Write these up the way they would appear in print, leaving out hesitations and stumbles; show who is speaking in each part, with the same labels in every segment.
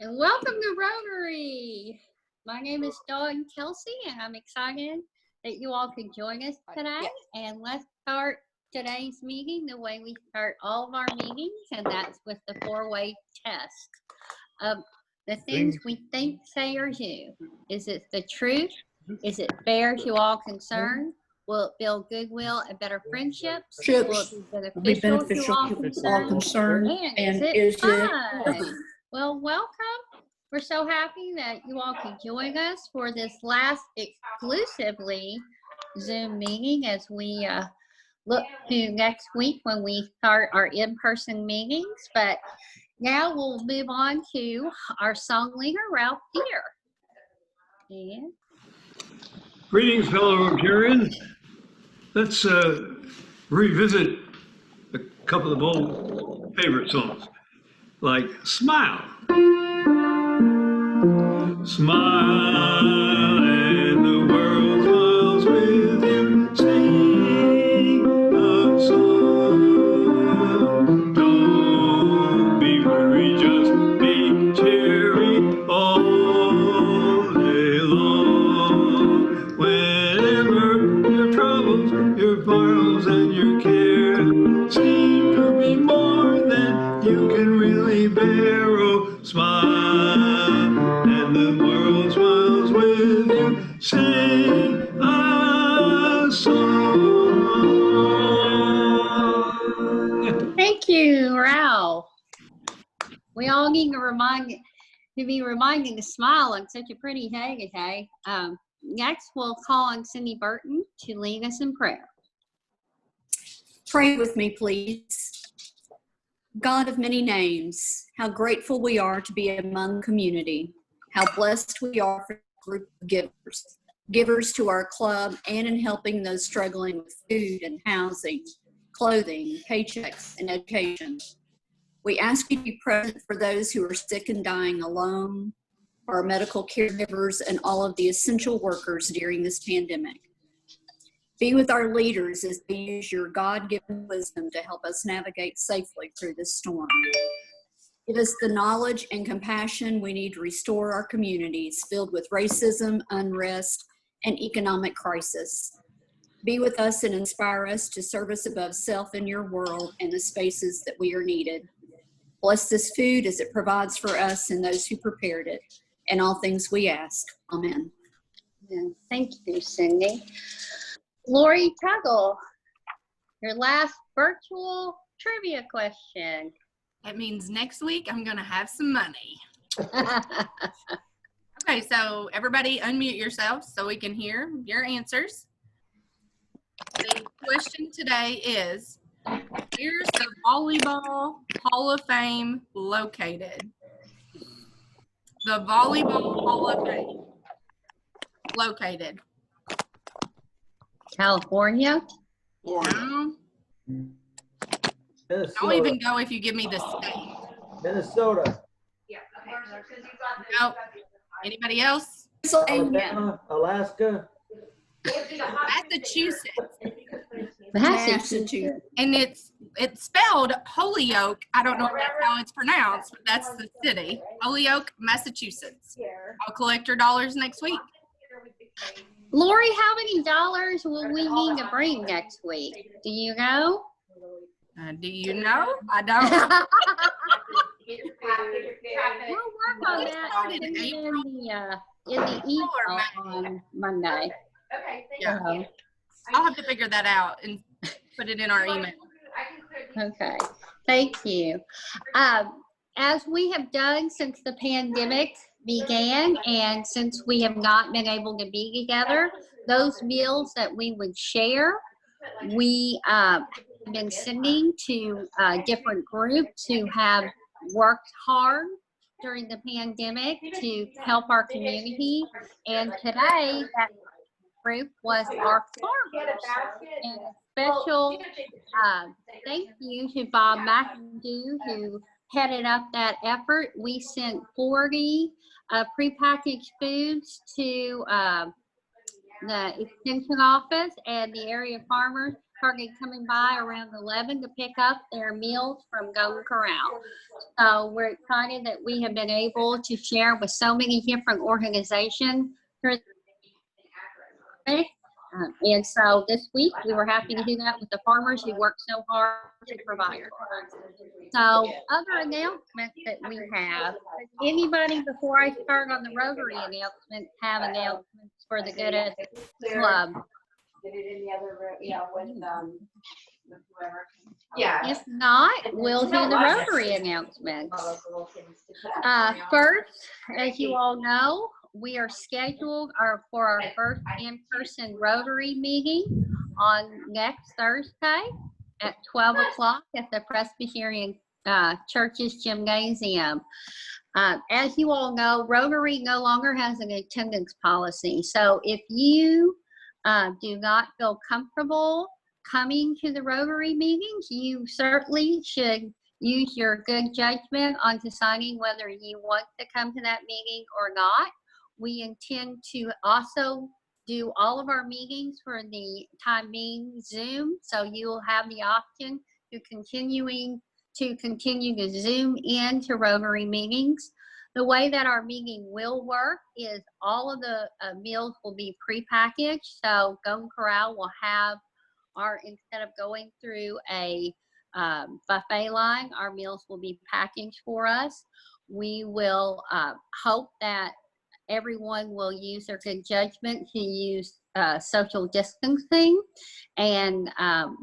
Speaker 1: And welcome to Rotary. My name is Dawn Kelsey, and I'm excited that you all could join us today. Yes. And let's start today's meeting the way we start all of our meetings, and that's with the four-way test. The things we think, say, or do. Is it the truth? Is it fair to all concerned? Will it build goodwill and better friendships? Will it be beneficial to all concerned? And is it fun? Well, welcome. We're so happy that you all can join us for this last exclusively Zoom meeting as we look to next week when we start our in-person meetings. But now we'll move on to our song leader, Ralph Deere. Yeah.
Speaker 2: Greetings, fellow Rotarians. Let's revisit a couple of old favorite songs, like Smile. Smile and the world smiles with you. Sing a song. Don't be worried, just be cheery all day long. Whenever your troubles, your sorrows, and your cares seem to be more than you can really bear, oh, smile. And the world smiles with you. Sing a song.
Speaker 1: Thank you, Ralph. We all need to be reminded to smile on such a pretty day today. Next, we'll call on Cindy Burton to lead us in prayer.
Speaker 3: Pray with me, please. God of many names, how grateful we are to be among the community. How blessed we are for a group of givers to our club and in helping those struggling with food and housing, clothing, paychecks, and education. We ask you to be present for those who are sick and dying alone, for our medical caregivers, and all of the essential workers during this pandemic. Be with our leaders as they use your God-given wisdom to help us navigate safely through this storm. Give us the knowledge and compassion we need to restore our communities filled with racism, unrest, and economic crisis. Be with us and inspire us to service above self in your world and the spaces that we are needed. Bless this food as it provides for us and those who prepared it. And all things we ask. Amen.
Speaker 1: Yeah, thank you, Cindy. Lori Tuggle, your last virtual trivia question.
Speaker 4: That means next week I'm going to have some money. Okay, so everybody unmute yourselves so we can hear your answers. The question today is, where's the Volleyball Hall of Fame located? The Volleyball Hall of Fame located.
Speaker 1: California?
Speaker 4: No.
Speaker 5: Minnesota.
Speaker 4: I'll even go if you give me the state.
Speaker 5: Minnesota.
Speaker 4: No. Anybody else?
Speaker 5: Alabama, Alaska.
Speaker 4: Massachusetts.
Speaker 1: Massachusetts.
Speaker 4: And it's spelled Holyoke. I don't know if that's how it's pronounced, but that's the city. Holyoke, Massachusetts. I'll collect your dollars next week.
Speaker 1: Lori, how many dollars will we need to bring next week? Do you know?
Speaker 4: Do you know? I don't.
Speaker 1: We'll work on that in the email on Monday.
Speaker 4: Yeah. I'll have to figure that out and put it in our email.
Speaker 1: Okay, thank you. As we have done since the pandemic began and since we have not been able to be together, those meals that we would share, we have been sending to different groups who have worked hard during the pandemic to help our community. And today, that group was our farmers. And a special thank you to Bob McAdoo, who headed up that effort. We sent 40 prepackaged foods to the extension office and the area farmers started coming by around 11 to pick up their meals from Golden Corral. So we're excited that we have been able to share with so many different organizations. And so this week we were happy to do that with the farmers who worked so hard to provide for us. So other announcements that we have, does anybody before I start on the Rotary announcements have announcements for the good of the club?
Speaker 6: Did it in the other room, you know, with whoever. Yeah.
Speaker 1: If not, we'll do the Rotary announcements. First, as you all know, we are scheduled for our first in-person Rotary meeting on next Thursday at 12 o'clock at the Presbyterian Church's Gymnasium. As you all know, Rotary no longer has an attendance policy. So if you do not feel comfortable coming to the Rotary meetings, you certainly should use your good judgment on deciding whether you want to come to that meeting or not. We intend to also do all of our meetings for the time being Zoom, so you will have the option to continue to Zoom into Rotary meetings. The way that our meeting will work is all of the meals will be prepackaged. So Golden Corral will have instead of going through a buffet line, our meals will be packaged for us. We will hope that everyone will use their good judgment to use social distancing. And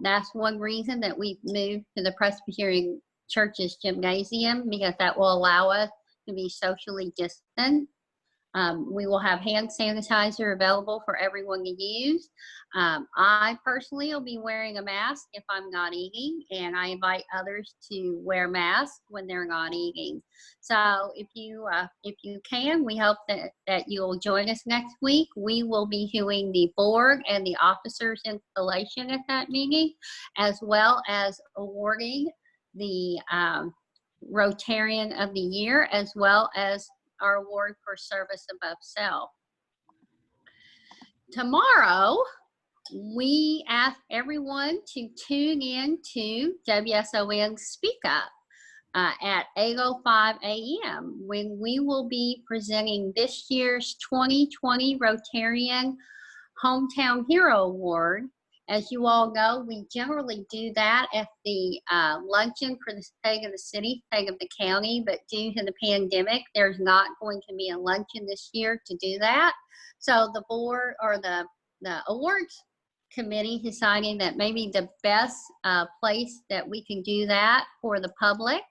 Speaker 1: that's one reason that we've moved to the Presbyterian Church's Gymnasium, because that will allow us to be socially distant. We will have hand sanitizer available for everyone to use. I personally will be wearing a mask if I'm not eating, and I invite others to wear masks when they're not eating. So if you can, we hope that you'll join us next week. We will be doing the board and the officers installation at that meeting, as well as awarding the Rotarian of the Year, as well as our award for service above self. Tomorrow, we ask everyone to tune in to WSON Speak Up at 8:05 a.m. when we will be presenting this year's 2020 Rotarian Hometown Hero Award. As you all know, we generally do that at the luncheon for the state of the city, state of the county, but due to the pandemic, there's not going to be a luncheon this year to do that. So the board or the awards committee decided that maybe the best place that we can do that for the public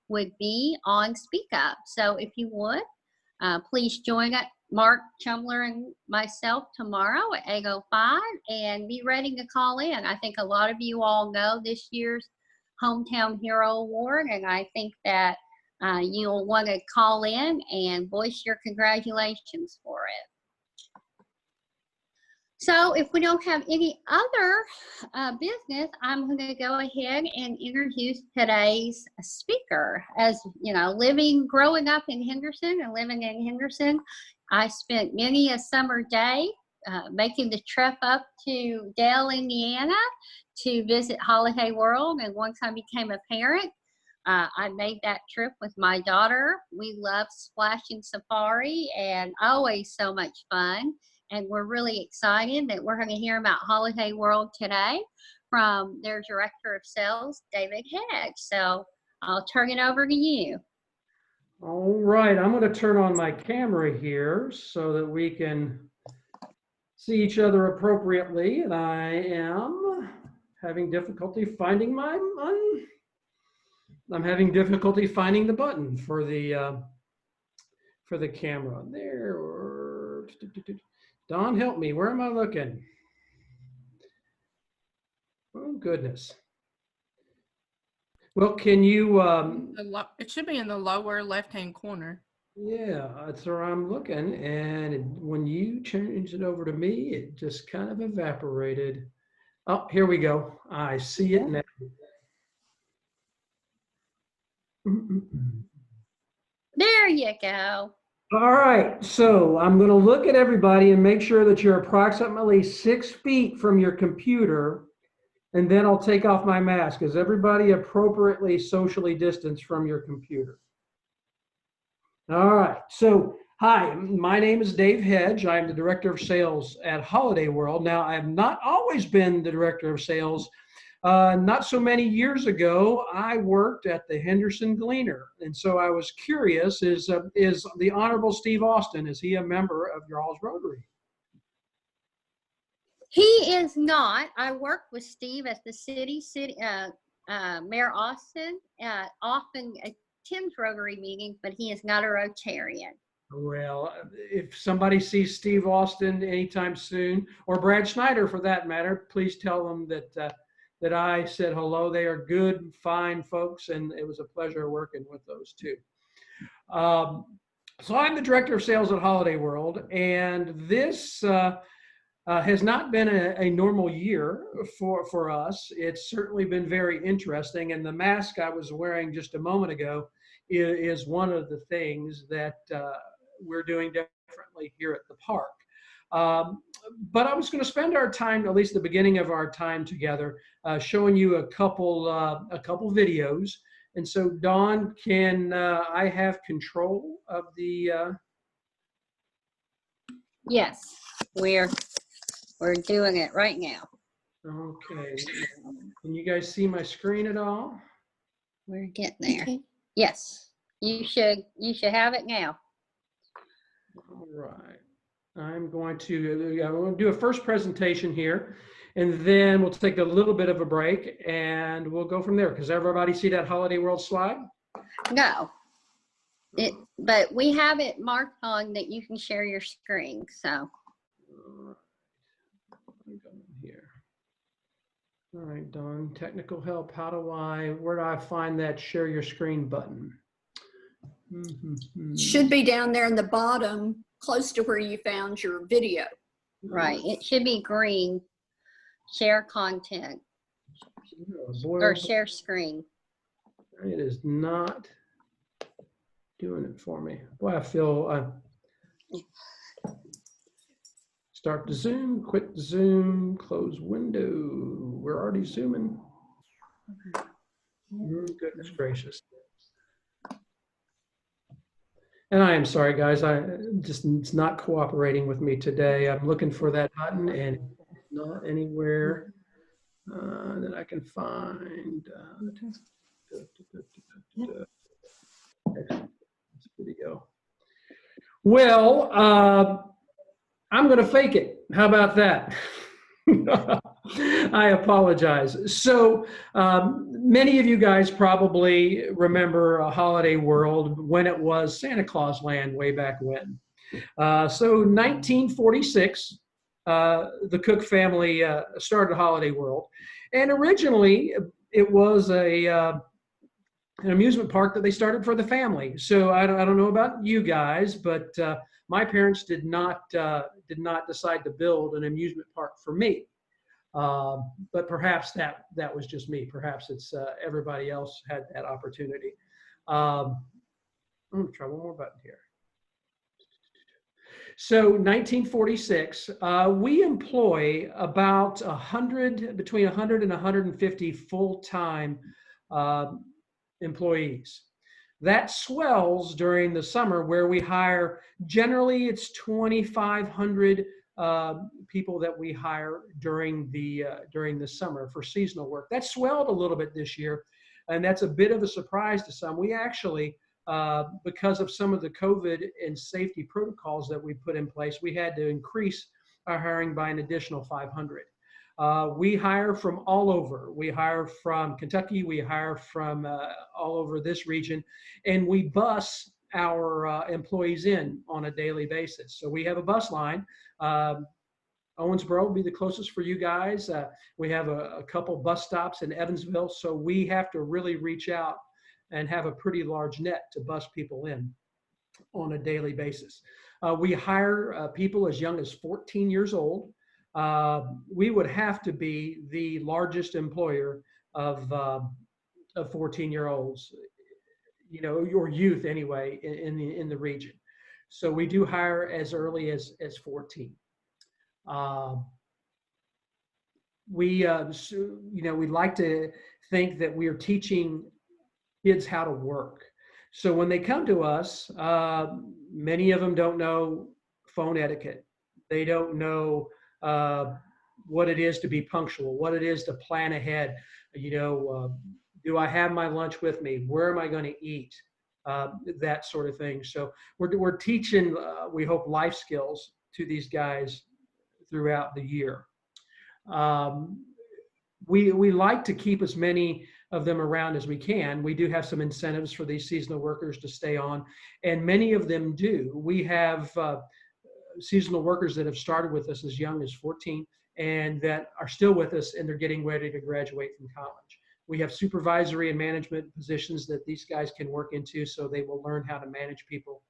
Speaker 1: would be on Speak Up. So if you would, please join us, Mark Chumler and myself, tomorrow at 8:05, and be ready to call in. I think a lot of you all know this year's Hometown Hero Award, and I think that you'll want to call in and voice your congratulations for it. So if we don't have any other business, I'm going to go ahead and introduce today's speaker. As you know, growing up in Henderson and living in Henderson, I spent many a summer day making the trip up to Dale, Indiana to visit Holiday World. And once I became a parent, I made that trip with my daughter. We loved Splashing Safari, and always so much fun. And we're really excited that we're going to hear about Holiday World today from their Director of Sales, David Hedge. So I'll turn it over to you.
Speaker 7: All right, I'm going to turn on my camera here so that we can see each other appropriately. And I am having difficulty finding I'm having difficulty finding the button for the camera. There. Don, help me. Where am I looking? Oh, goodness. Well, can you...
Speaker 4: it should be in the lower left-hand corner.
Speaker 7: Yeah, that's where I'm looking. And when you changed it over to me, it just kind of evaporated. Oh, here we go. I see it now.
Speaker 1: There you go.
Speaker 7: All right, so I'm going to look at everybody and make sure that you're approximately 6 feet from your computer, and then I'll take off my mask. Is everybody appropriately socially distanced from your computer? All right, so hi, my name is Dave Hedge. I'm the Director of Sales at Holiday World. Now, I have not always been the Director of Sales. Not so many years ago, I worked at the Henderson Gleaner. And so I was curious, is the Honorable Steve Austin, is he a member of your all's Rotary?
Speaker 1: He is not. I work with Steve at the Mayor Austin, often attends Rotary meetings, but he is not a Rotarian.
Speaker 7: Well, if somebody sees Steve Austin anytime soon, or Brad Schneider for that matter, please tell them that I said hello. They are good, fine folks, and it was a pleasure working with those two. So I'm the Director of Sales at Holiday World, and this has not been a normal year for us. It's certainly been very interesting, and the mask I was wearing just a moment ago is one of the things that we're doing differently here at the park. But I was going to spend our time, at least the beginning of our time together, showing you a couple videos. And so, Dawn, can I have control of the?
Speaker 1: Yes, we're doing it right now.
Speaker 7: Okay. Can you guys see my screen at all?
Speaker 1: We're getting there. Okay. Yes, you should have it now.
Speaker 7: All right. I'm going to do a first presentation here, and then we'll take a little bit of a break, and we'll go from there. Because everybody see that Holiday World slide?
Speaker 1: No, but we have it marked on that you can share your screen. So.
Speaker 7: All right. I'm going here. All right, Dawn. Technical help. Where do I find that share your screen button?
Speaker 3: Should be down there in the bottom, close to where you found your video.
Speaker 1: Right. It should be green. Share content. Or share screen.
Speaker 7: It is not doing it for me. Boy, I feel start to zoom, quit the zoom, close window. We're already zooming. Goodness gracious. And I am sorry, guys. It's not cooperating with me today. I'm looking for that button, and it's not anywhere that I can find. This video. Well, I'm going to fake it. How about that? I apologize. So many of you guys probably remember Holiday World when it was Santa Claus Land way back when. So 1946, the Cook family started Holiday World. And originally, it was an amusement park that they started for the family. So I don't know about you guys, but my parents did not decide to build an amusement park for me. But perhaps that was just me. Perhaps it's everybody else had that opportunity. I'm going to try one more button here. So 1946, we employ about between 100 and 150 full-time employees. That swells during the summer, where we hire, generally it's 2,500 people that we hire during the summer for seasonal work. That swelled a little bit this year, and that's a bit of a surprise to some. We actually, because of some of the COVID and safety protocols that we put in place, we had to increase our hiring by an additional 500. We hire from all over. We hire from Kentucky. We hire from all over this region, and we bus our employees in on a daily basis. So we have a bus line. Owensboro will be the closest for you guys. We have a couple bus stops in Evansville, so we have to really reach out and have a pretty large net to bus people in on a daily basis. We hire people as young as 14 years old. We would have to be the largest employer of 14-year-olds, or youth anyway, in the region. So we do hire as early as 14. We like to think that we are teaching kids how to work. So when they come to us, many of them don't know phone etiquette. They don't know what it is to be punctual, what it is to plan ahead. Do I have my lunch with me? Where am I going to eat? That sort of thing. So we're teaching, we hope, life skills to these guys throughout the year. We like to keep as many of them around as we can. We do have some incentives for these seasonal workers to stay on, and many of them do. We have seasonal workers that have started with us as young as 14 and that are still with us, and they're getting ready to graduate from college. We have supervisory and management positions that these guys can work into, so they will learn how to manage people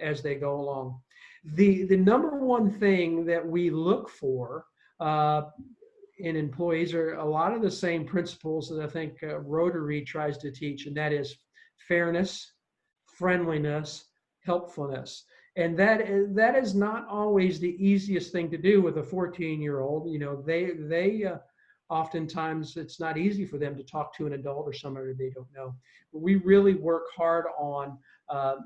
Speaker 7: as they go along. The number one thing that we look for in employees are a lot of the same principles that I think Rotary tries to teach, and that is fairness, friendliness, helpfulness. And that is not always the easiest thing to do with a 14-year-old. They oftentimes it's not easy for them to talk to an adult or somebody they don't know. But we really work hard on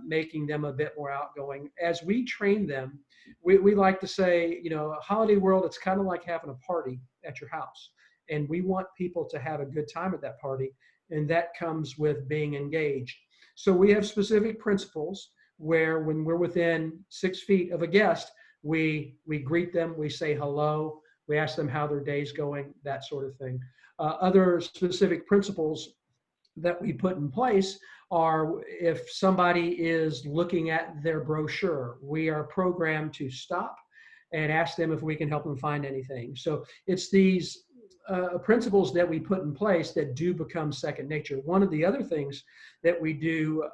Speaker 7: making them a bit more outgoing. As we train them, we like to say, holiday world, it's kind of like having a party at your house. And we want people to have a good time at that party. And that comes with being engaged. So we have specific principles where when we're within 6 feet of a guest, we greet them, we say hello, we ask them how their day's going, that sort of thing. Other specific principles that we put in place are if somebody is looking at their brochure, we are programmed to stop and ask them if we can help them find anything. So it's these principles that we put in place that do become second nature. One of the other things that we do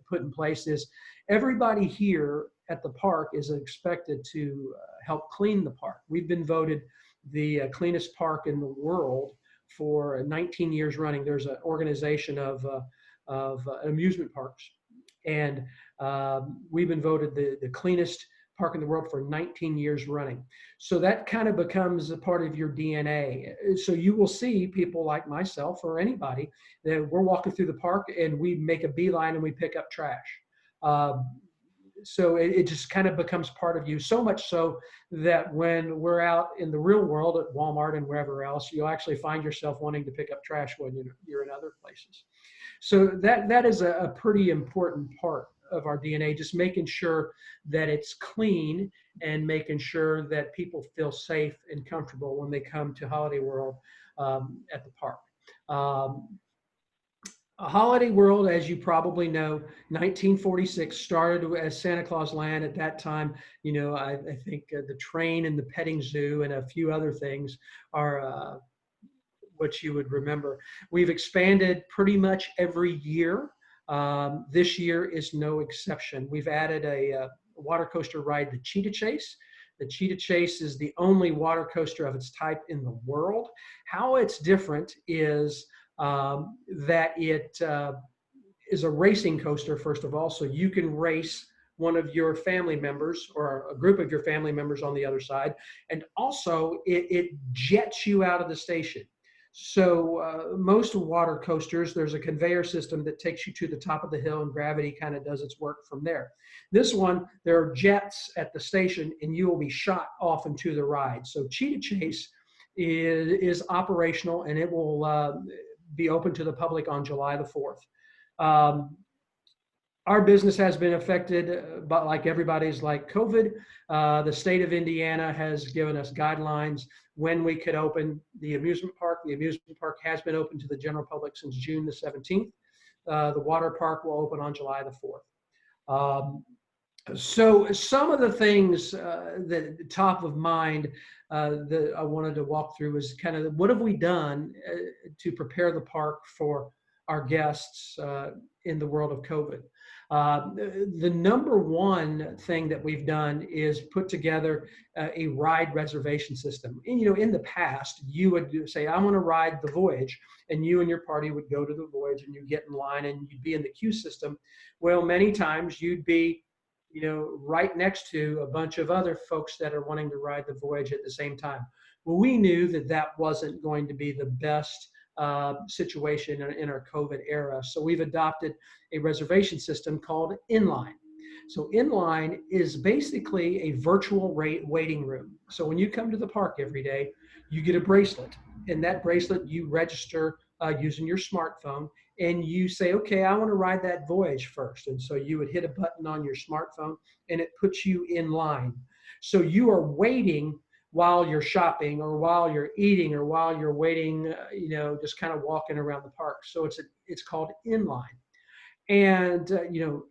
Speaker 7: put in place is everybody here at the park is expected to help clean the park. We've been voted the cleanest park in the world for 19 years running. There's an organization of amusement parks, and we've been voted the cleanest park in the world for 19 years running. So that kind of becomes a part of your DNA. So you will see people like myself or anybody that we're walking through the park and we make a beeline and we pick up trash. So it just kind of becomes part of you, so much so that when we're out in the real world at Walmart and wherever else, you'll actually find yourself wanting to pick up trash when you're in other places. So that is a pretty important part of our DNA, just making sure that it's clean and making sure that people feel safe and comfortable when they come to Holiday World at the park. Holiday World, as you probably know, 1946 started as Santa Claus Land. At that time, I think the train and the petting zoo and a few other things are what you would remember. We've expanded pretty much every year. This year is no exception. We've added a water coaster ride, the Cheetah Chase. The Cheetah Chase is the only water coaster of its type in the world. How it's different is that it is a racing coaster, first of all, so you can race one of your family members or a group of your family members on the other side. And also it jets you out of the station. So most water coasters, there's a conveyor system that takes you to the top of the hill and gravity kind of does its work from there. This one, there are jets at the station and you will be shot off into the ride. So Cheetah Chase is operational and it will be open to the public on July the 4th. Our business has been affected, but like everybody's, like COVID. The state of Indiana has given us guidelines when we could open the amusement park. The amusement park has been open to the general public since June the 17th. The water park will open on July the 4th. So some of the things that top of mind that I wanted to walk through is kind of what have we done to prepare the park for our guests in the world of COVID. The number one thing that we've done is put together a ride reservation system. And, in the past, you would say, I want to ride the Voyage, and you and your party would go to the Voyage and you get in line and you'd be in the queue system. Well, many times you'd be right next to a bunch of other folks that are wanting to ride the voyage at the same time. Well, we knew that that wasn't going to be the best situation in our COVID era. So we've adopted a reservation system called Inline. So Inline is basically a virtual waiting room. So when you come to the park every day, you get a bracelet. In that bracelet, you register using your smartphone, and you say, okay, I want to ride that voyage first. And so you would hit a button on your smartphone, and it puts you in line. So you are waiting while you're shopping or while you're eating or while you're waiting, just kind of walking around the park. So it's called Inline. And,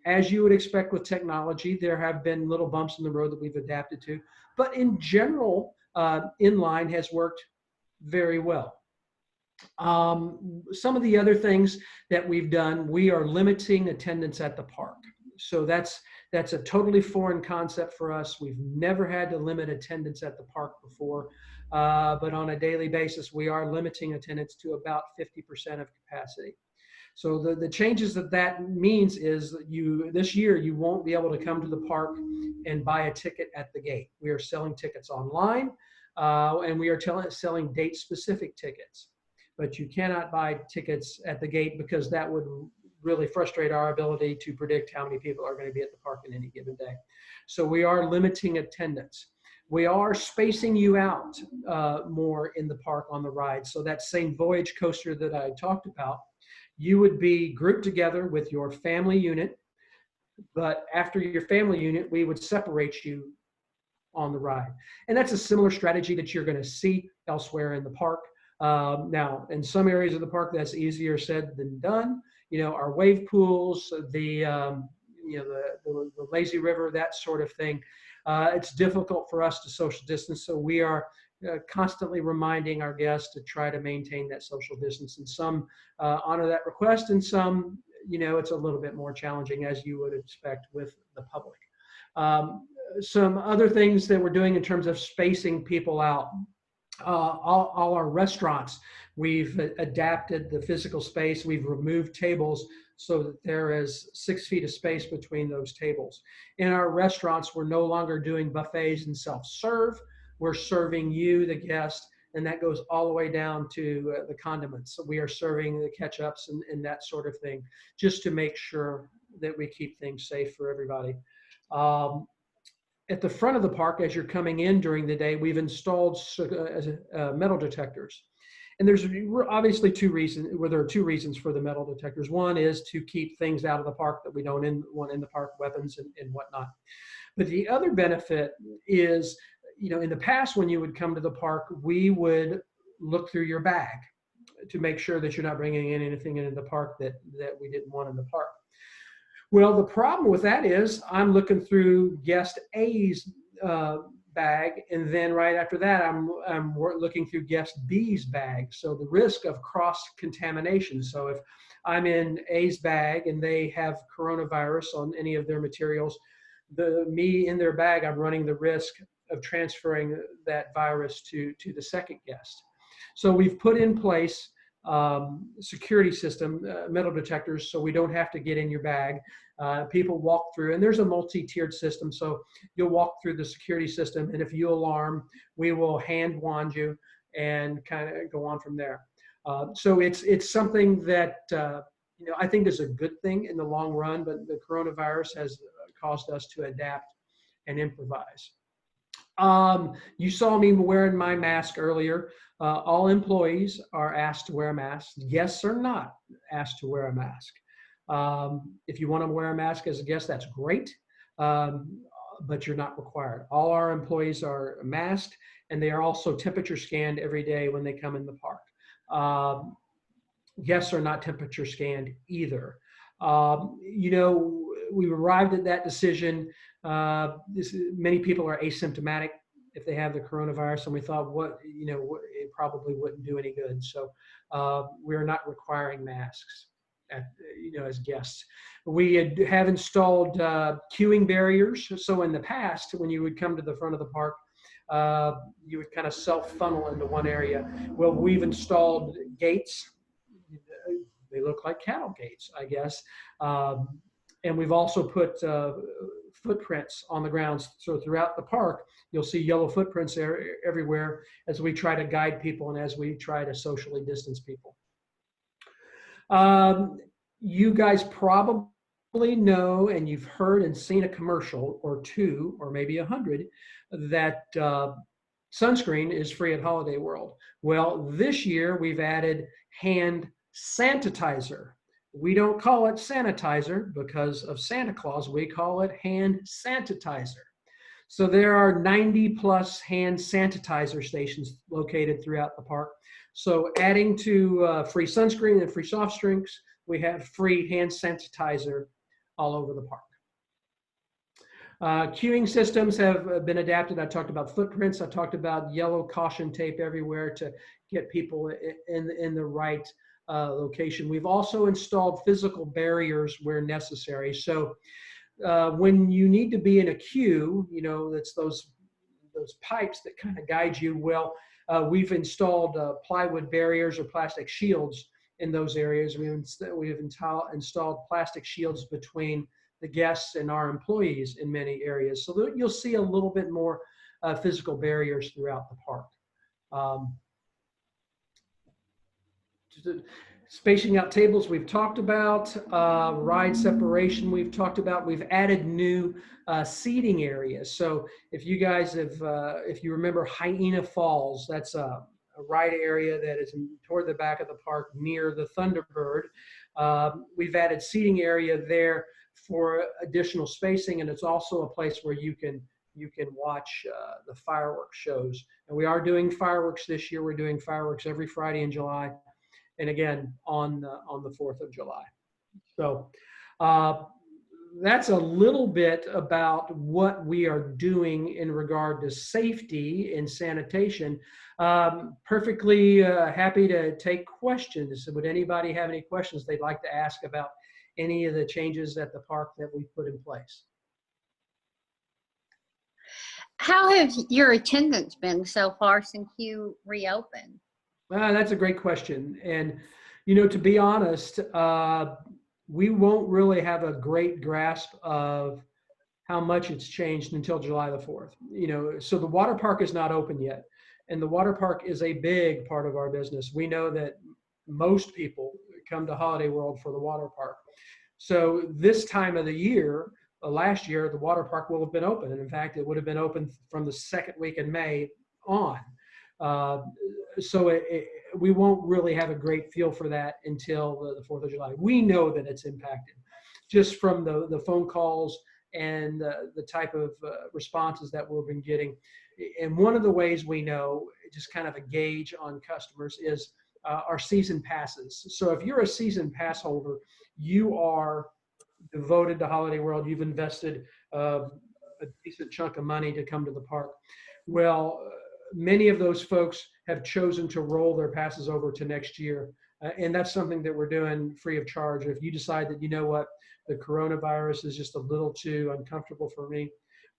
Speaker 7: as you would expect with technology, there have been little bumps in the road that we've adapted to. But in general, Inline has worked very well. Some of the other things that we've done, we are limiting attendance at the park. So that's a totally foreign concept for us. We've never had to limit attendance at the park before, but on a daily basis, we are limiting attendance to about 50% of capacity. So the changes that means is that this year you won't be able to come to the park and buy a ticket at the gate. We are selling tickets online, and we are selling date-specific tickets. But you cannot buy tickets at the gate because that would really frustrate our ability to predict how many people are going to be at the park in any given day. So we are limiting attendance. We are spacing you out more in the park on the ride. So that same voyage coaster that I talked about, you would be grouped together with your family unit, but after your family unit, we would separate you on the ride. And that's a similar strategy that you're going to see elsewhere in the park. Now, in some areas of the park, that's easier said than done. Our wave pools, the lazy river, that sort of thing. It's difficult for us to social distance, so we are constantly reminding our guests to try to maintain that social distance. And some honor that request, and some, it's a little bit more challenging, as you would expect with the public. Some other things that we're doing in terms of spacing people out. All our restaurants, we've adapted the physical space. We've removed tables so that there is 6 feet of space between those tables. In our restaurants, we're no longer doing buffets and self-serve. We're serving you, the guest, and that goes all the way down to the condiments. So we are serving the ketchups and that sort of thing, just to make sure that we keep things safe for everybody. At the front of the park, as you're coming in during the day, we've installed metal detectors. And there's obviously there are two reasons for the metal detectors. One is to keep things out of the park that we don't want in the park, weapons and whatnot. But the other benefit is, in the past, when you would come to the park, we would look through your bag to make sure that you're not bringing in anything into the park that we didn't want in the park. Well, the problem with that is I'm looking through guest A's bag, and then right after that, I'm looking through guest B's bag. So the risk of cross-contamination. So if I'm in A's bag and they have coronavirus on any of their materials, me in their bag, I'm running the risk of transferring that virus to the second guest. So we've put in place security system, metal detectors, so we don't have to get in your bag. People walk through, and there's a multi-tiered system, so you'll walk through the security system, and if you alarm, we will hand wand you and kind of go on from there. So it's something that I think is a good thing in the long run, but the coronavirus has caused us to adapt and improvise. You saw me wearing my mask earlier. All employees are asked to wear a mask. Guests are not asked to wear a mask. If you want to wear a mask as a guest, that's great, but you're not required. All our employees are masked, and they are also temperature scanned every day when they come in the park. Guests are not temperature scanned either. We've arrived at that decision. Many people are asymptomatic if they have the coronavirus, and we thought, it probably wouldn't do any good. So we're not requiring masks as guests. We have installed queuing barriers. So in the past, when you would come to the front of the park, you would kind of self-funnel into one area. Well, we've installed gates. They look like cattle gates, I guess. And we've also put footprints on the grounds. So throughout the park, you'll see yellow footprints everywhere as we try to guide people and as we try to socially distance people. You guys probably know, and you've heard and seen a commercial or two, or maybe 100, that sunscreen is free at Holiday World. Well, this year we've added hand sanitizer. We don't call it sanitizer because of Santa Claus. We call it hand sanitizer. So there are 90 plus hand sanitizer stations located throughout the park. So adding to free sunscreen and free soft drinks, we have free hand sanitizer all over the park. Queuing systems have been adapted. I talked about footprints. I talked about yellow caution tape everywhere to get people in the right location. We've also installed physical barriers where necessary. So when you need to be in a queue, you know, that's those pipes that kind of guide you. Well, we've installed plywood barriers or plastic shields in those areas. We've installed plastic shields between the guests and our employees in many areas. So that you'll see a little bit more physical barriers throughout the park. Spacing out tables we've talked about, ride separation we've talked about. We've added new seating areas. So if you guys have, if you remember Hyena Falls, that's a ride area that is toward the back of the park near the Thunderbird. We've added seating area there for additional spacing, and it's also a place where you can watch the fireworks shows. And we are doing fireworks this year. We're doing fireworks every Friday in July, and again on the 4th of July. So that's a little bit about what we are doing in regard to safety and sanitation. Perfectly happy to take questions. Would anybody have any questions they'd like to ask about any of the changes at the park that we put in place?
Speaker 1: How have your attendance been so far since you reopened?
Speaker 7: That's a great question. And, you know, to be honest, we won't really have a great grasp of how much it's changed until July the 4th. You know, so the water park is not open yet. And the water park is a big part of our business. We know that most people come to Holiday World for the water park. So this time of the year, last year, the water park will have been open. And in fact, it would have been open from the second week in May on. So we won't really have a great feel for that until the 4th of July. We know that it's impacted just from the phone calls and the type of responses that we've been getting. And one of the ways we know, just kind of a gauge on customers, is our season passes. So if you're a season pass holder, you are devoted to Holiday World. You've invested a decent chunk of money to come to the park. Well, many of those folks have chosen to roll their passes over to next year. And that's something that we're doing free of charge. If you decide that, you know what, the coronavirus is just a little too uncomfortable for me,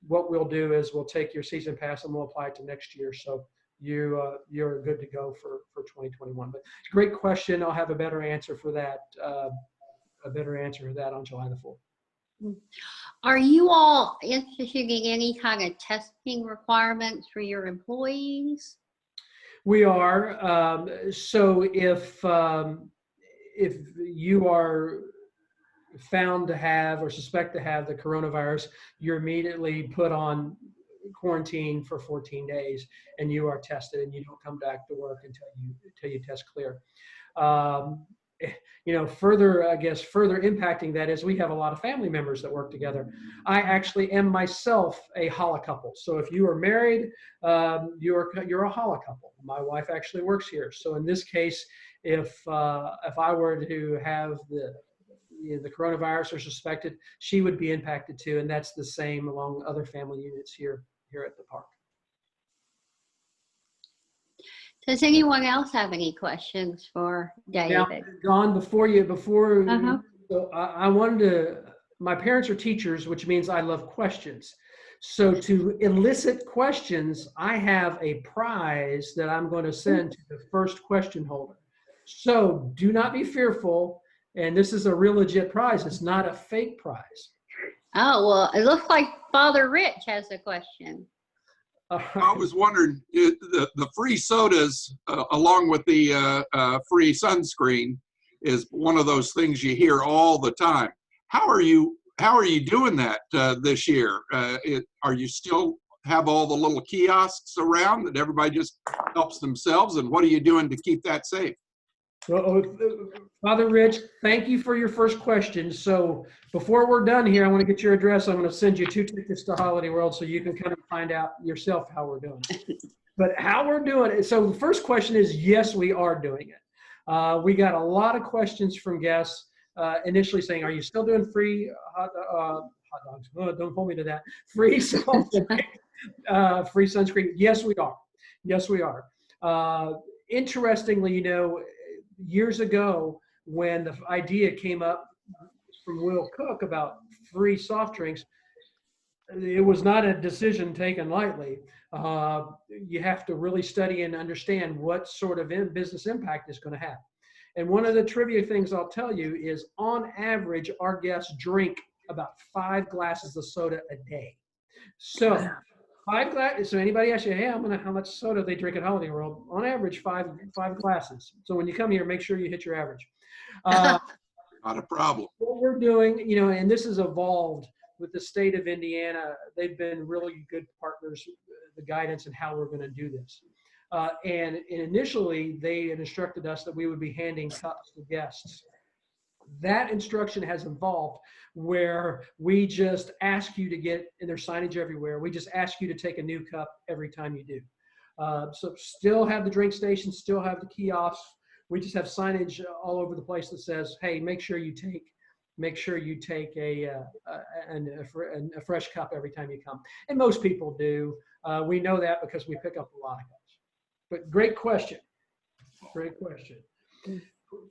Speaker 7: what we'll do is we'll take your season pass and we'll apply it to next year. So you're good to go for 2021. But great question. I'll have a better answer for that. On July the 4th.
Speaker 1: Are you all instituting any kind of testing requirements for your employees?
Speaker 7: We are. So if you are found to have or suspect to have the coronavirus, you're immediately put on quarantine for 14 days, and you are tested, and you don't come back to work until you test clear. You know, further impacting that is we have a lot of family members that work together. I actually am myself a challah couple. So if you are married, you're a challah couple. My wife actually works here. So in this case, if I were to have the coronavirus or suspected, she would be impacted too. And that's the same along other family units here at the park.
Speaker 1: Does anyone else have any questions for David?
Speaker 7: Now, Dawn, so I wanted to, my parents are teachers, which means I love questions. So to elicit questions, I have a prize that I'm going to send to the first question holder. So do not be fearful. And this is a real legit prize. It's not a fake prize.
Speaker 1: Oh, well, it looks like Father Rich has a question.
Speaker 8: I was wondering, the free sodas along with the free sunscreen is one of those things you hear all the time. How are you doing that this year? Are you still have all the little kiosks around that everybody just helps themselves? And what are you doing to keep that safe?
Speaker 7: Well, Father Rich, thank you for your first question. So before we're done here, I want to get your address. I'm going to send you 2 tickets to Holiday World so you can kind of find out yourself how we're doing it. But how we're doing it. So the first question is, yes, we are doing it. We got a lot of questions from guests initially saying, are you still doing free hot dogs? Oh, don't hold me to that. Free salt and free sunscreen. Yes, we are. Yes, we are. Interestingly, you know, years ago, when the idea came up from Will Cook about free soft drinks, it was not a decision taken lightly. You have to really study and understand what sort of business impact it's going to have. And one of the trivia things I'll tell you is, on average, our guests drink about 5 glasses of soda a day. So 5 glasses. So anybody asks you, hey, how much soda they drink at Holiday World? On average, 5 glasses. So when you come here, make sure you hit your average.
Speaker 8: Not a problem.
Speaker 7: What we're doing, you know, and this has evolved with the state of Indiana. They've been really good partners, the guidance and how we're going to do this. And initially, they had instructed us that we would be handing cups to guests. That instruction has evolved, where we just ask you to get, and there's signage everywhere, we just ask you to take a new cup every time you do. So still have the drink station, still have the kiosks. We just have signage all over the place that says, hey, make sure you take a fresh cup every time you come. And most people do. We know that because we pick up a lot of cups. But great question. Great question.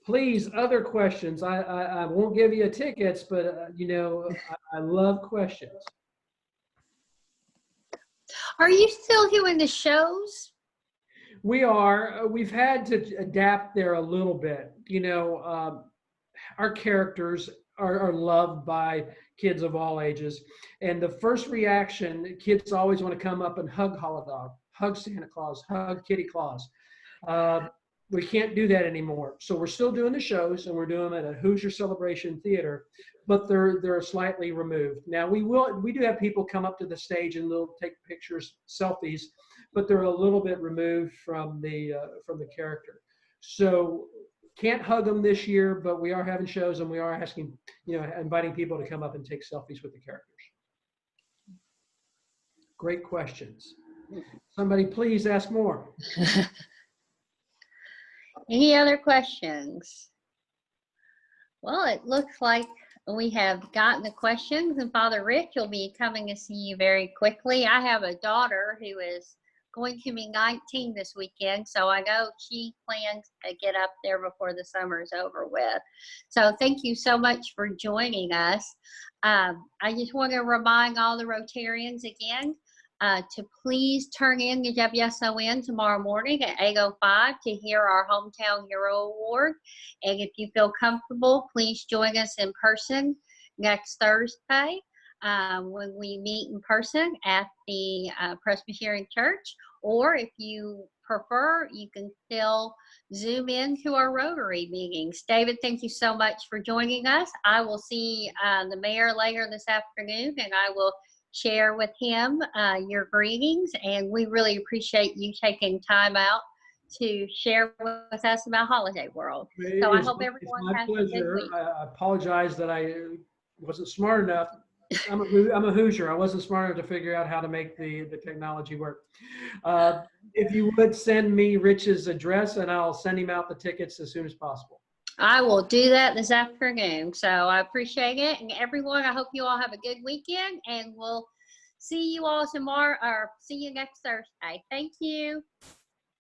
Speaker 7: Please, other questions. I won't give you tickets, but you know, I love questions.
Speaker 1: Are you still doing the shows?
Speaker 7: We are. We've had to adapt there a little bit. You know, our characters are loved by kids of all ages. And the first reaction, kids always want to come up and hug Holiday, hug Santa Claus, hug Kitty Claus. We can't do that anymore. So we're still doing the shows, and we're doing them at a Hoosier Celebration Theater, but they're slightly removed. Now we do have people come up to the stage and they'll take pictures, selfies, but they're a little bit removed from the character. So can't hug them this year, but we are having shows, and we are asking, you know, inviting people to come up and take selfies with the characters. Great questions. Somebody please ask more.
Speaker 1: Any other questions? Well, it looks like we have gotten the questions, and Father Rich will be coming to see you very quickly. I have a daughter who is going to be 19 this weekend, so I know she plans to get up there before the summer is over with. So thank you so much for joining us. I just want to remind all the Rotarians again to please turn in your WSON tomorrow morning at 8:05 to hear our Hometown Hero Award. And if you feel comfortable, please join us in person next Thursday when we meet in person at the Presbyterian Church. Or if you prefer, you can still Zoom in to our Rotary meetings. David, thank you so much for joining us. I will see the mayor later this afternoon, and I will share with him your greetings, and we really appreciate you taking time out to share with us about Holiday World. So I hope everyone has a good week.
Speaker 7: I apologize that I wasn't smart enough. I'm a Hoosier. I wasn't smart enough to figure out how to make the technology work. If you would send me Rich's address, and I'll send him out the tickets as soon as possible.
Speaker 1: I will do that this afternoon. So I appreciate it. And everyone, I hope you all have a good weekend, and we'll see you all tomorrow, or see you next Thursday. Thank you.